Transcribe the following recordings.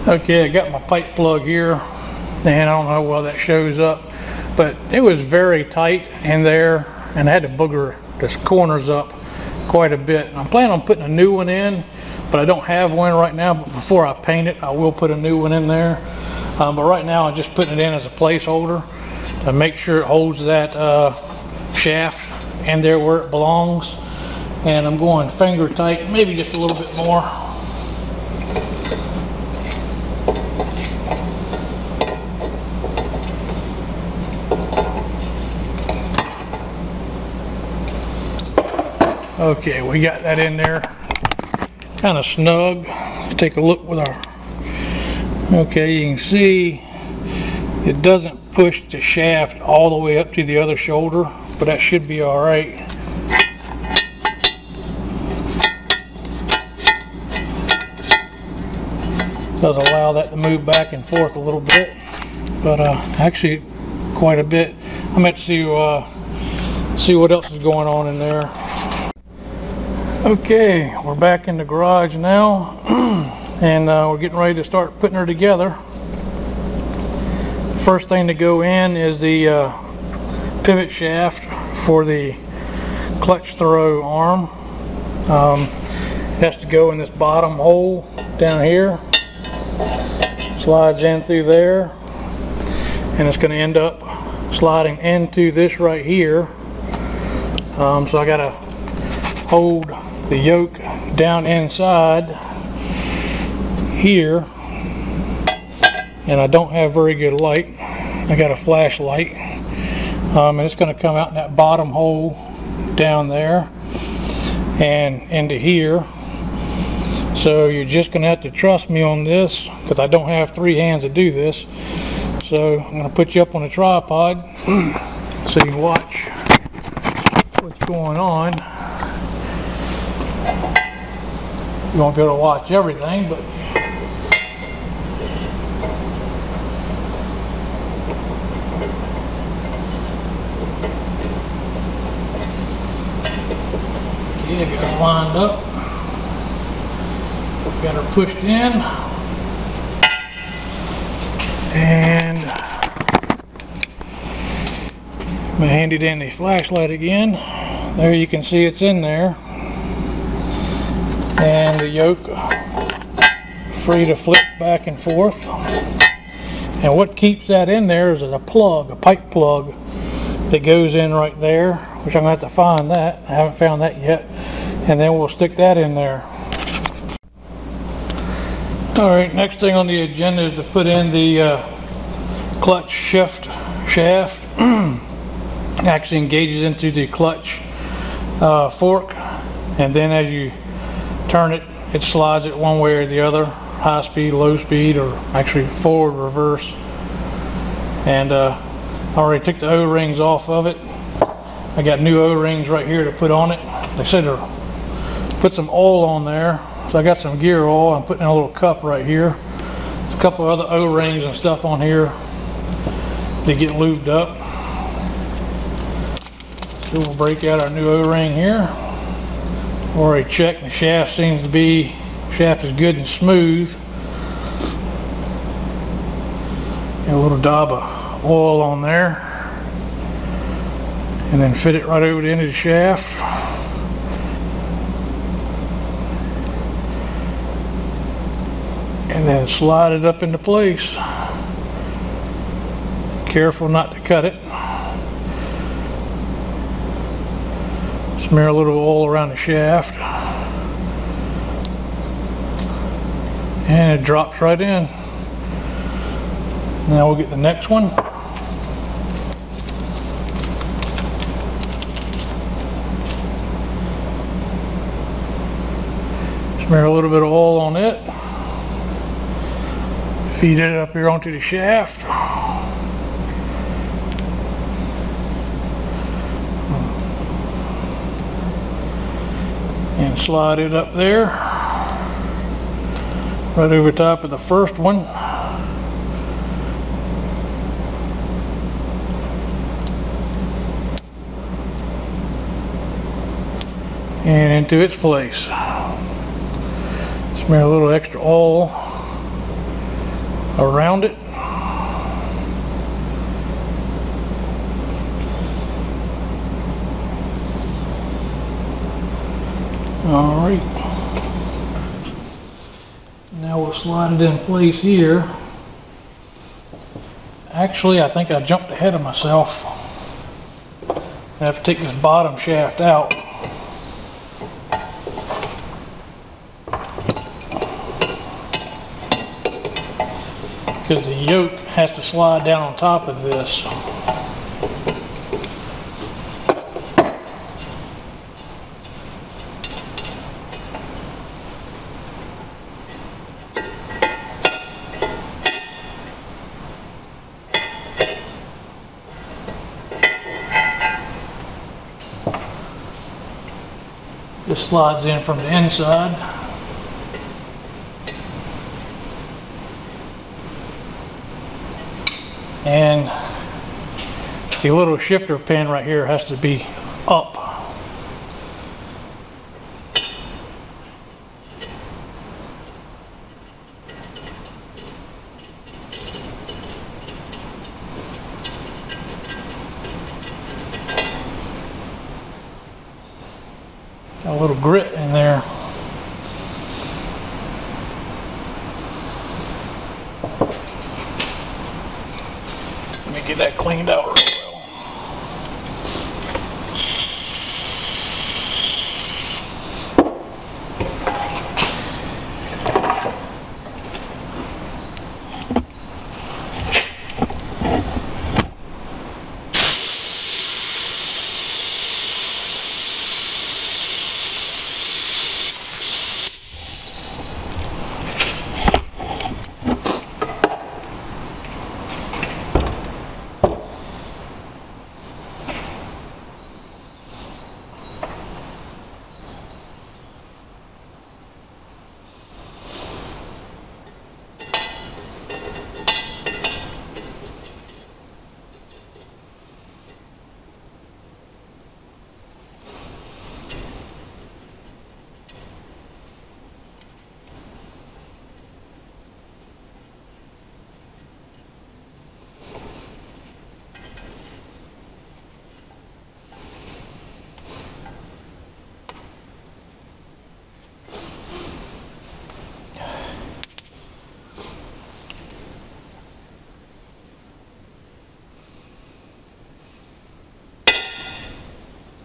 Okay, I got my pipe plug here, and I don't know how well that shows up, but it was very tight in there, and I had to booger the corners up quite a bit. I'm planning on putting a new one in, but I don't have one right now. But before I paint it, I will put a new one in there. But right now I'm just putting it in as a placeholder to make sure it holds that shaft in there where it belongs. And I'm going finger tight, maybe just a little bit more. Okay, we got that in there kind of snug. Let's take a look with our, okay, you can see it doesn't push the shaft all the way up to the other shoulder, but that should be all right. Does allow that to move back and forth a little bit, but actually quite a bit. I'm going to see what else is going on in there. Okay, we're back in the garage now, and we're getting ready to start putting her together. First thing to go in is the pivot shaft for the clutch throw arm. It has to go in this bottom hole down here. Slides in through there, and it's going to end up sliding into this right here. So I got to hold the yoke down inside here, and I don't have very good light. I got a flashlight, and it's going to come out in that bottom hole down there and into here. So you're just going to have to trust me on this, because I don't have three hands to do this. So I'm going to put you up on a tripod so you can watch what's going on. You won't be able to watch everything, but okay, I got her lined up. Got her pushed in, and I'm going to hand it in the flashlight again. There you can see it's in there, and the yoke free to flip back and forth. And what keeps that in there is a plug, a pipe plug that goes in right there, which I'm going to have to find that. I haven't found that yet, and then we'll stick that in there. Alright, next thing on the agenda is to put in the clutch shift shaft. Actually engages into the clutch fork, and then as you turn it, it slides it one way or the other, high speed, low speed, or actually forward, reverse. And I already took the O-rings off of it. I got new O-rings right here to put on it. They said to put some oil on there. So I got some gear oil. I'm putting in a little cup right here. There's a couple of other O-rings and stuff on here that get lubed up. So we'll break out our new O-ring here. Already checked, the shaft seems to be, shaft is good and smooth. And a little dab of oil on there. And then fit it right over the end of the shaft. And then slide it up into place. Careful not to cut it. Smear a little oil around the shaft. And it drops right in. Now we'll get the next one. Smear a little bit of oil on it. Feed it up here onto the shaft. And slide it up there. Right over top of the first one. And into its place. Smear a little extra oil around it. Alright, now we'll slide it in place here. Actually, I think I jumped ahead of myself. I have to take this bottom shaft out. Because the yoke has to slide down on top of this. This slides in from the inside. And the little shifter pin right here has to be up. Got a little grit in there. Let me get that cleaned out real well.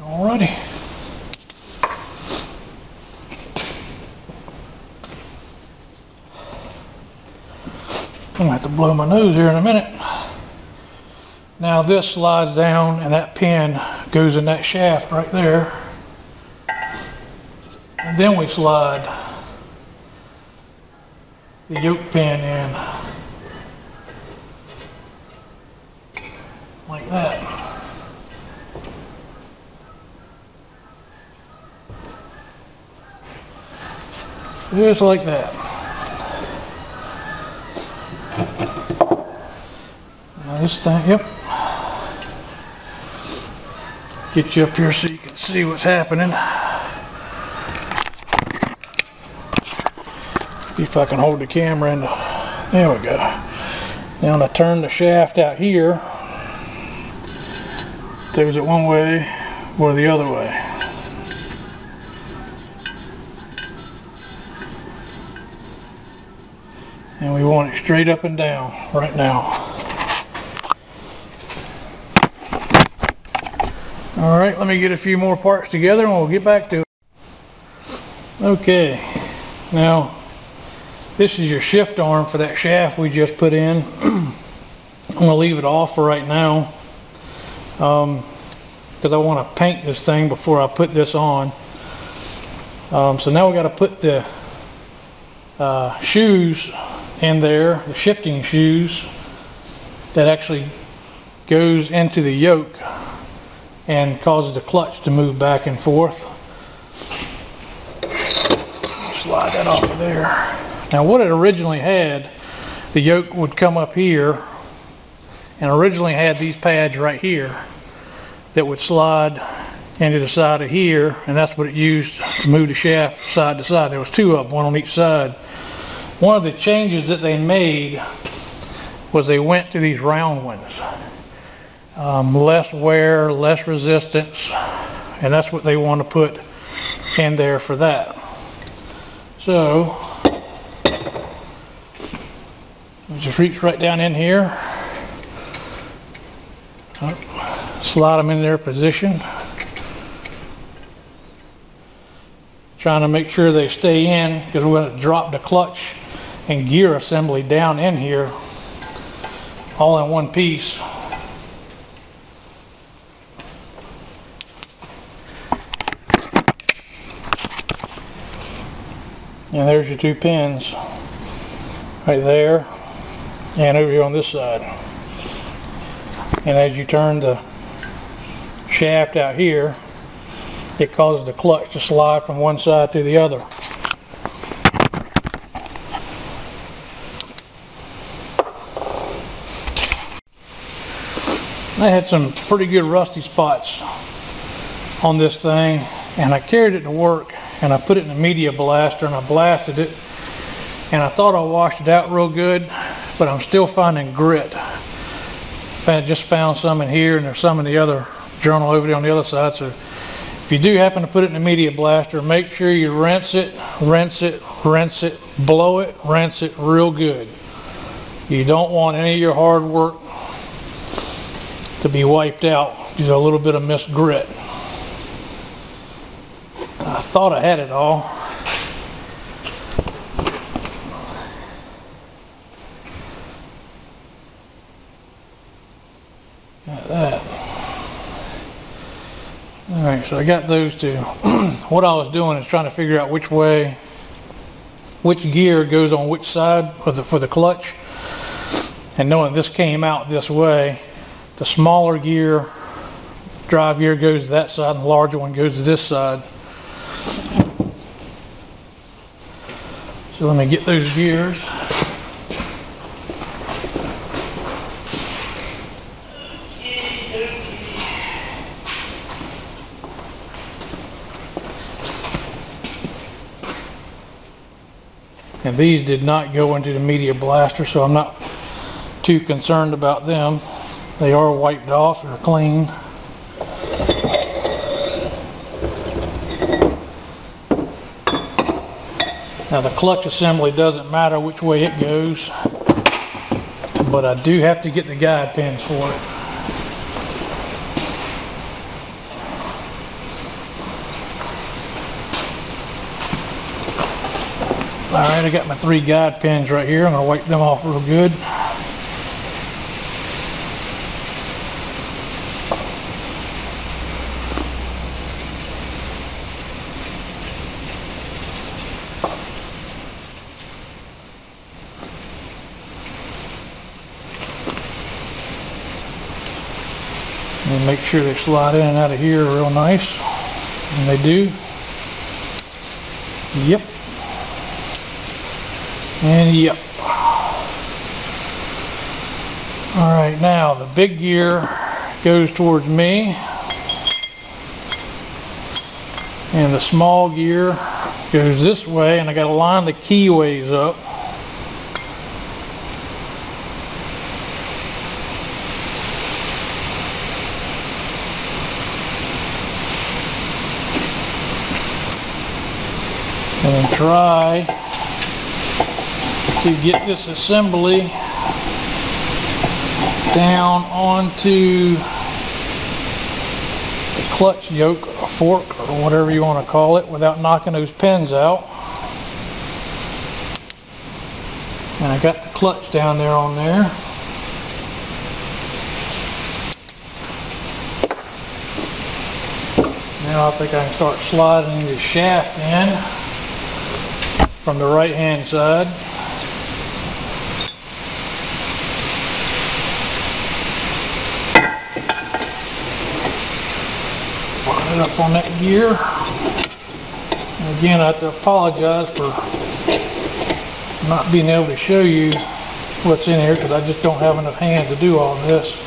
Alrighty. I'm gonna have to blow my nose here in a minute. Now this slides down and that pin goes in that shaft right there. And then we slide the yoke pin in like that. Just like that. Now this thing, yep. Get you up here so you can see what's happening. See if I can hold the camera in. There we go. Now I'm going to turn the shaft out here. Throws it one way or the other way. And we want it straight up and down right now. Alright, let me get a few more parts together and we'll get back to it. Okay, now this is your shift arm for that shaft we just put in. I'm going to leave it off for right now because I want to paint this thing before I put this on. So now we got to put the shoes in there, the shifting shoes that actually goes into the yoke and causes the clutch to move back and forth. Slide that off of there. Now what it originally had, the yoke would come up here and originally had these pads right here that would slide into the side of here, and that's what it used to move the shaft side to side. There was two of them, one on each side. One of the changes that they made was they went to these round ones. Less wear, less resistance, and that's what they want to put in there for that. So just reach right down in here, slide them in their position, trying to make sure they stay in, because we're going to drop the clutch and gear assembly down in here all in one piece. And there's your two pins right there and over here on this side. And as you turn the shaft out here, it causes the clutch to slide from one side to the other. I had some pretty good rusty spots on this thing, and I carried it to work and I put it in a media blaster and I blasted it, and I thought I washed it out real good, but I'm still finding grit. I just found some in here, and there's some in the other journal over there on the other side. So if you do happen to put it in a media blaster, make sure you rinse it, rinse it, rinse it, blow it, rinse it real good. You don't want any of your hard work to be wiped out due to a little bit of missed grit. I thought I had it all. Got that. Alright, so I got those two. What I was doing is trying to figure out which gear goes on which side for the clutch. And knowing this came out this way, the smaller gear, drive gear, goes to that side, and the larger one goes to this side. So let me get those gears. And these did not go into the media blaster, so I'm not too concerned about them. They are wiped off, they're clean. Now the clutch assembly doesn't matter which way it goes, but I do have to get the guide pins for it. Alright, I got my 3 guide pins right here. I'm going to wipe them off real good. And make sure they slide in and out of here real nice. And they do. Yep. And yep. Alright, now the big gear goes towards me. And the small gear goes this way, and I got to line the keyways up. And then try to get this assembly down onto the clutch yoke or fork or whatever you want to call it without knocking those pins out. And I got the clutch down there on there. Now I think I can start sliding the shaft in from the right hand side. Line it up on that gear. And again, I have to apologize for not being able to show you what's in here because I just don't have enough hands to do all this.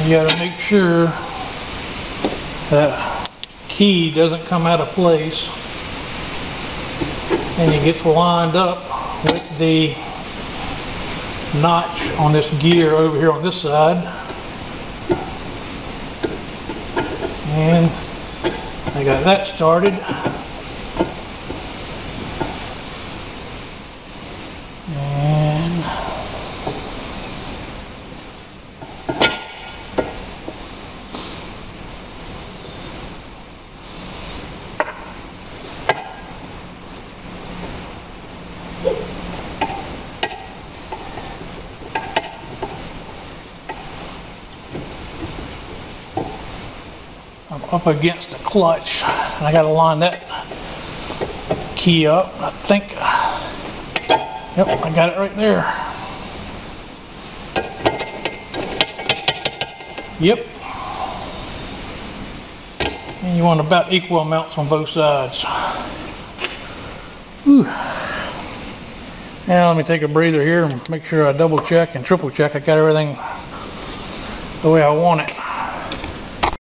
You got to make sure that key doesn't come out of place and it gets lined up with the notch on this gear over here on this side. And I got that started. And I'm up against the clutch. I got to line that key up. I think, yep, I got it right there. Yep. And you want about equal amounts on both sides. Whew. Now let me take a breather here and make sure I double check and triple check I got everything the way I want it.